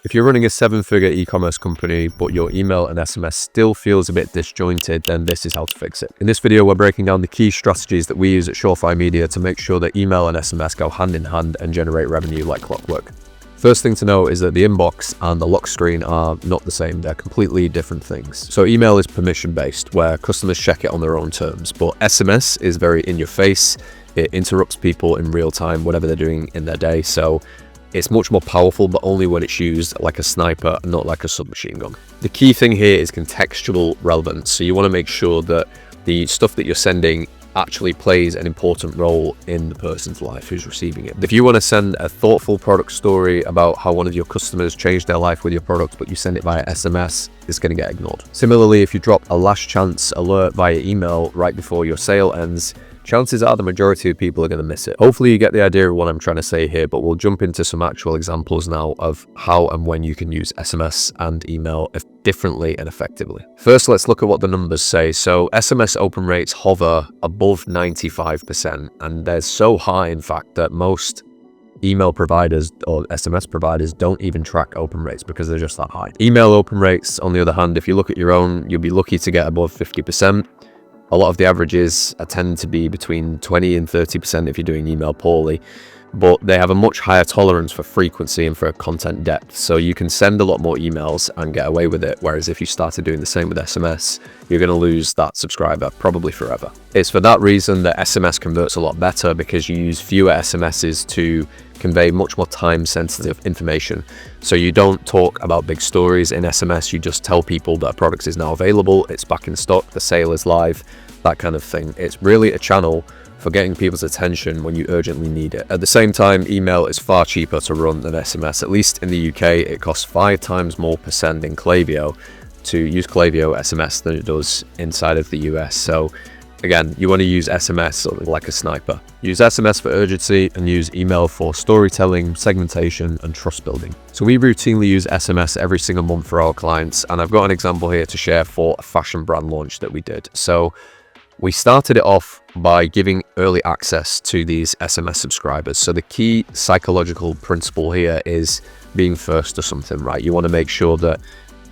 If you're running a 7-figure e-commerce company, but your email and SMS still feels a bit disjointed, then this is how to fix it. In this video, we're breaking down the key strategies that we use at Shopify Media to make sure that email and SMS go hand in hand and generate revenue like clockwork. First thing to know is that the inbox and the lock screen are not the same. They're completely different things. So email is permission-based, where customers check it on their own terms, but SMS is very in your face. It interrupts people in real time, whatever they're doing in their day. So it's much more powerful, but only when it's used like a sniper, not like a submachine gun. The key thing here is contextual relevance. So you want to make sure that the stuff that you're sending actually plays an important role in the person's life who's receiving it. If you want to send a thoughtful product story about how one of your customers changed their life with your product, but you send it via SMS, it's going to get ignored. Similarly, if you drop a last chance alert via email right before your sale ends, chances are the majority of people are going to miss it. Hopefully you get the idea of what I'm trying to say here, but we'll jump into some actual examples now of how and when you can use SMS and email differently and effectively. First, let's look at what the numbers say. So SMS open rates hover above 95%, and they're so high, in fact, that most email providers or SMS providers don't even track open rates because they're just that high. Email open rates, on the other hand, if you look at your own, you'll be lucky to get above 50%. A lot of the averages tend to be between 20 and 30% if you're doing email poorly, but they have a much higher tolerance for frequency and for content depth. So you can send a lot more emails and get away with it. Whereas if you started doing the same with SMS, you're going to lose that subscriber probably forever. It's for that reason that SMS converts a lot better, because you use fewer SMSs to convey much more time-sensitive information. So you don't talk about big stories in SMS, you just tell people that a product is now available, it's back in stock, the sale is live, that kind of thing. It's really a channel for getting people's attention when you urgently need it. At the same time, email is far cheaper to run than SMS. At least in the UK, it costs 5 times more per send in Klaviyo to use Klaviyo SMS than it does inside of the US. So again, you want to use SMS like a sniper. Use SMS for urgency and use email for storytelling, segmentation, and trust building. So we routinely use SMS every single month for our clients, and I've got an example here to share for a fashion brand launch that we did. So we started it off by giving early access to these SMS subscribers. So the key psychological principle here is being first to something, right? You want to make sure that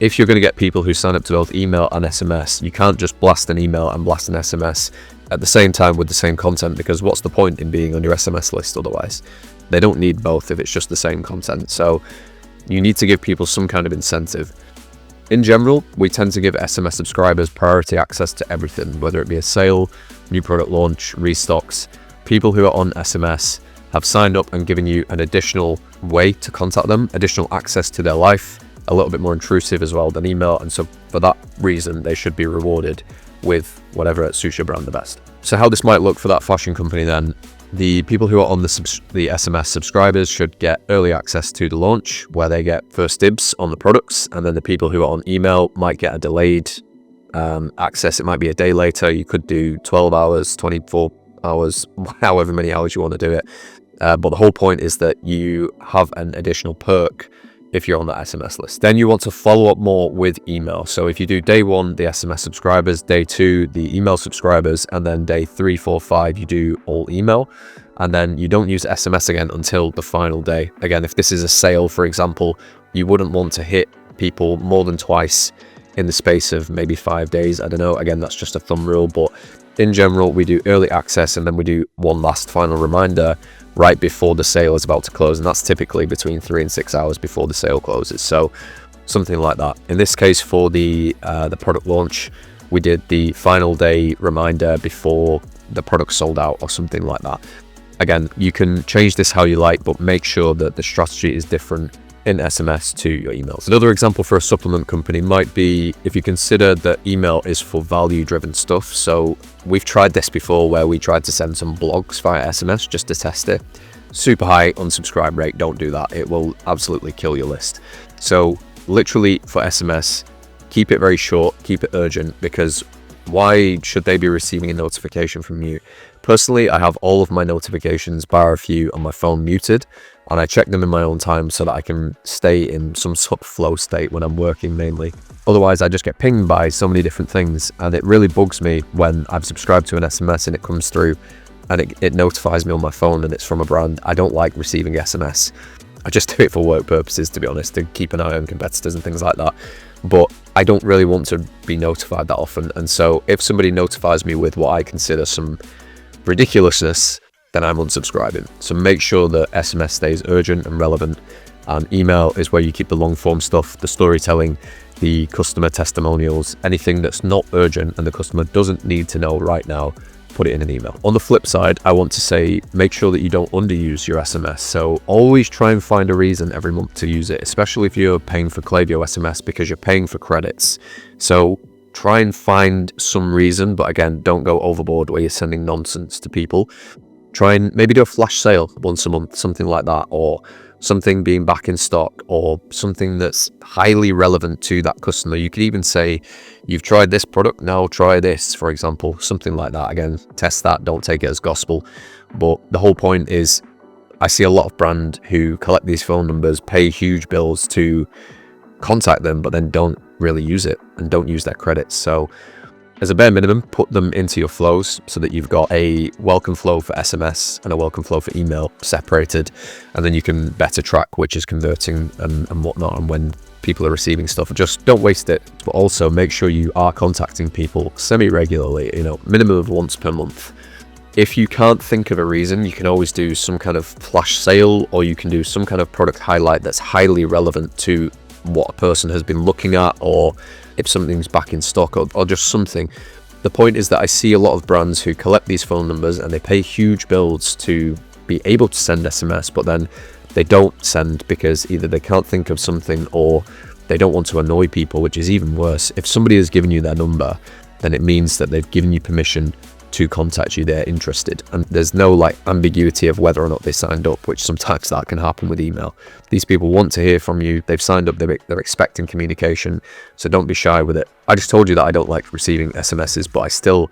if you're going to get people who sign up to both email and SMS, you can't just blast an email and blast an SMS at the same time with the same content, because what's the point in being on your SMS list otherwise? They don't need both if it's just the same content. So you need to give people some kind of incentive. In general, we tend to give SMS subscribers priority access to everything, whether it be a sale, new product launch, restocks. People who are on SMS have signed up and given you an additional way to contact them, additional access to their life, a little bit more intrusive as well than email, and so for that reason they should be rewarded with whatever suits your brand the best. So how this might look for that fashion company then: the people who are on the SMS subscribers should get early access to the launch, where they get first dibs on the products, and then the people who are on email might get a delayed access. It might be a day later. You could do 12 hours, 24 hours, however many hours you want to do it, but the whole point is that you have an additional perk if you're on that SMS list. Then you want to follow up more with email. So if you do day 1, the SMS subscribers, day 2, the email subscribers, and then day 3, 4, 5, you do all email. And then you don't use SMS again until the final day. Again, if this is a sale, for example, you wouldn't want to hit people more than twice in the space of maybe 5 days. I don't know. Again, that's just a thumb rule, but in general, we do early access, and then we do one last final reminder right before the sale is about to close, and that's typically between 3 and 6 hours before the sale closes. So something like that. In this case, for the product launch, we did the final day reminder before the product sold out or something like that. Again, you can change this how you like, but make sure that the strategy is different in SMS to your emails. Another example for a supplement company might be if you consider that email is for value-driven stuff. So we've tried this before, where we tried to send some blogs via SMS just to test it. Super high unsubscribe rate. Don't do that. It will absolutely kill your list. So literally for SMS, keep it very short, keep it urgent, because why should they be receiving a notification from you? Personally, I have all of my notifications, bar a few, on my phone muted, and I check them in my own time so that I can stay in some sort of flow state when I'm working mainly. Otherwise, I just get pinged by so many different things, and it really bugs me when I've subscribed to an SMS and it comes through and it notifies me on my phone and it's from a brand. I don't like receiving SMS. I just do it for work purposes, to be honest, to keep an eye on competitors and things like that. But I don't really want to be notified that often. And so if somebody notifies me with what I consider some ridiculousness, then I'm unsubscribing. So make sure that SMS stays urgent and relevant, and email is where you keep the long form stuff, the storytelling, the customer testimonials, anything that's not urgent and the customer doesn't need to know right now, put it in an email. On the flip side, I want to say, make sure that you don't underuse your SMS. So always try and find a reason every month to use it, especially if you're paying for Klaviyo SMS, because you're paying for credits. So try and find some reason, but again, don't go overboard where you're sending nonsense to people. Try and maybe do a flash sale once a month, something like that, or something being back in stock, or something that's highly relevant to that customer. You could even say, you've tried this product, now try this, for example, something like that. Again, test that, don't take it as gospel. But the whole point is, I see a lot of brand who collect these phone numbers, pay huge bills to contact them, but then don't really use it and don't use their credits. So as a bare minimum, put them into your flows so that you've got a welcome flow for SMS and a welcome flow for email separated, and then you can better track which is converting and whatnot, and when people are receiving stuff. Just don't waste it, but also make sure you are contacting people semi-regularly, minimum of once per month. If you can't think of a reason, you can always do some kind of flash sale, or you can do some kind of product highlight that's highly relevant to what a person has been looking at, or if something's back in stock, or just something. The point is that I see a lot of brands who collect these phone numbers and they pay huge bills to be able to send SMS, but then they don't send because either they can't think of something or they don't want to annoy people, which is even worse. If somebody has given you their number, then it means that they've given you permission to contact you, they're interested, and there's no ambiguity of whether or not they signed up, which sometimes that can happen with email. These people want to hear from you, they've signed up, they're expecting communication, so don't be shy with it. I just told you that I don't like receiving SMSs, but I still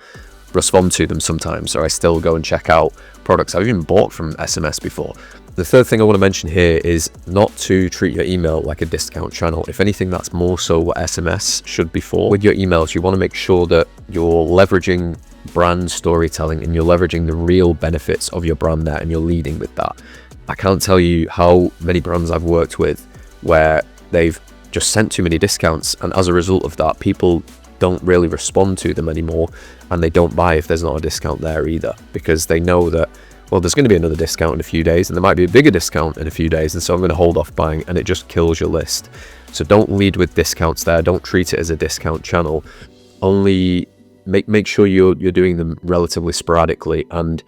respond to them sometimes, or I still go and check out products I've even bought from SMS before. The third thing I want to mention here is not to treat your email like a discount channel. If anything, that's more so what SMS should be for. With your emails, you want to make sure that you're leveraging brand storytelling and you're leveraging the real benefits of your brand there, and you're leading with that. I can't tell you how many brands I've worked with where they've just sent too many discounts, and as a result of that, people don't really respond to them anymore, and they don't buy if there's not a discount there either, because they know that, well, there's going to be another discount in a few days, and there might be a bigger discount in a few days, and so I'm going to hold off buying, and it just kills your list. So don't lead with discounts there. Don't treat it as a discount channel. Only make sure you're doing them relatively sporadically, and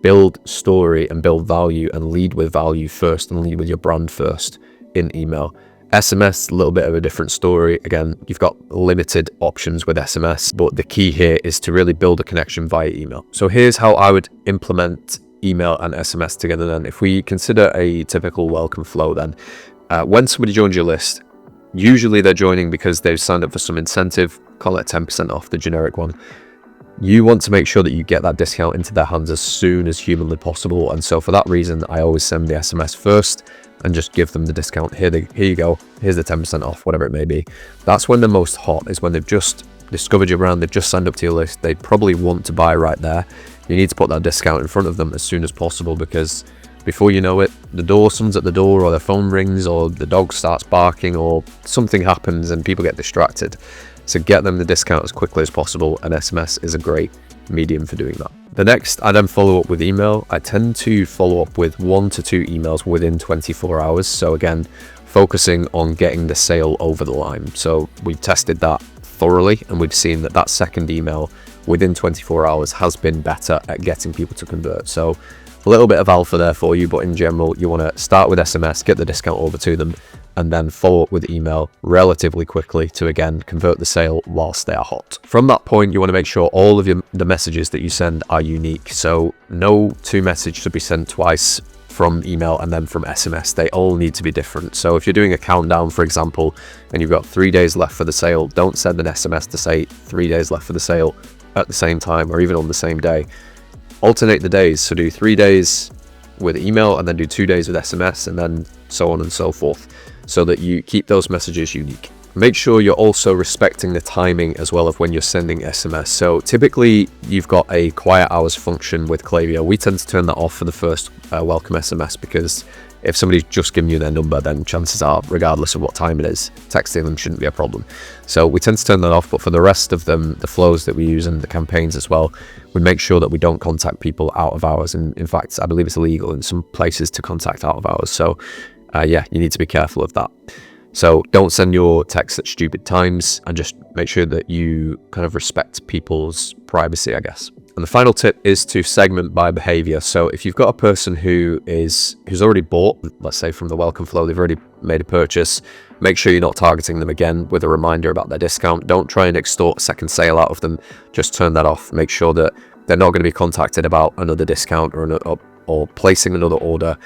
build story and build value and lead with value first, and lead with your brand first in email. SMS, a little bit of a different story. Again, you've got limited options with SMS, but the key here is to really build a connection via email. So here's how I would implement email and SMS together then. If we consider a typical welcome flow, then when somebody joins your list, usually they're joining because they've signed up for some incentive, call it 10% off, the generic one. You want to make sure that you get that discount into their hands as soon as humanly possible, and so for that reason, I always send the SMS first and just give them the discount. Here you go, here's the 10% off, whatever it may be. That's when they're most hot, is when they've just discovered your brand, they've just signed up to your list, they probably want to buy right there. You need to put that discount in front of them as soon as possible, because before you know it, someone's at the door, or their phone rings, or the dog starts barking, or something happens and people get distracted. So get them the discount as quickly as possible, and SMS is a great medium for doing that. The next, I then follow up with email. I tend to follow up with 1 to 2 emails within 24 hours. So again, focusing on getting the sale over the line. So we've tested that thoroughly, and we've seen that second email within 24 hours has been better at getting people to convert. So a little bit of alpha there for you, but in general, you want to start with SMS, get the discount over to them, and then follow up with email relatively quickly to, again, convert the sale whilst they are hot. From that point, you want to make sure all of the messages that you send are unique. So no 2 messages should be sent twice from email and then from SMS. They all need to be different. So if you're doing a countdown, for example, and you've got 3 days left for the sale, don't send an SMS to say 3 days left for the sale at the same time, or even on the same day. Alternate the days. So do 3 days with email and then do 2 days with SMS, and then so on and so forth, so that you keep those messages unique. Make sure you're also respecting the timing as well of when you're sending SMS. So typically you've got a quiet hours function with Klaviyo. We tend to turn that off for the first welcome SMS, because if somebody's just given you their number, then chances are, regardless of what time it is, texting them shouldn't be a problem. So we tend to turn that off, but for the rest of them, the flows that we use and the campaigns as well, we make sure that we don't contact people out of hours. And in fact, I believe it's illegal in some places to contact out of hours. So yeah, you need to be careful of that. So don't send your texts at stupid times, and just make sure that you kind of respect people's privacy, I guess. And the final tip is to segment by behavior. So if you've got a person who's already bought, let's say from the welcome flow, they've already made a purchase, make sure you're not targeting them again with a reminder about their discount. Don't try and extort a second sale out of them. Just turn that off. Make sure that they're not going to be contacted about another discount or placing another order.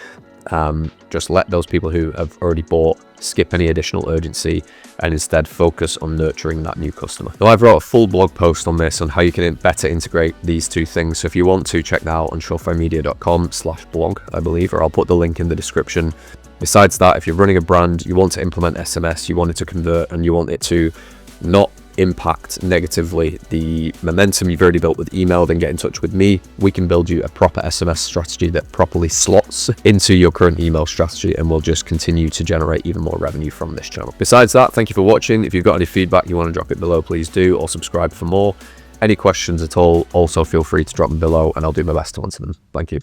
Just let those people who have already bought skip any additional urgency and instead focus on nurturing that new customer. Now, I've wrote a full blog post on this, on how you can better integrate these two things. So if you want to, check that out on shopifymedia.com/blog, I believe, or I'll put the link in the description. Besides that, if you're running a brand, you want to implement SMS, you want it to convert, and you want it to not impact negatively the momentum you've already built with email, then get in touch with me. We can build you a proper SMS strategy that properly slots into your current email strategy, and we'll just continue to generate even more revenue from this channel. Besides that, thank you for watching. If you've got any feedback you want to drop it below, please do, or subscribe for more. Any questions at all, also feel free to drop them below and I'll do my best to answer them. Thank you.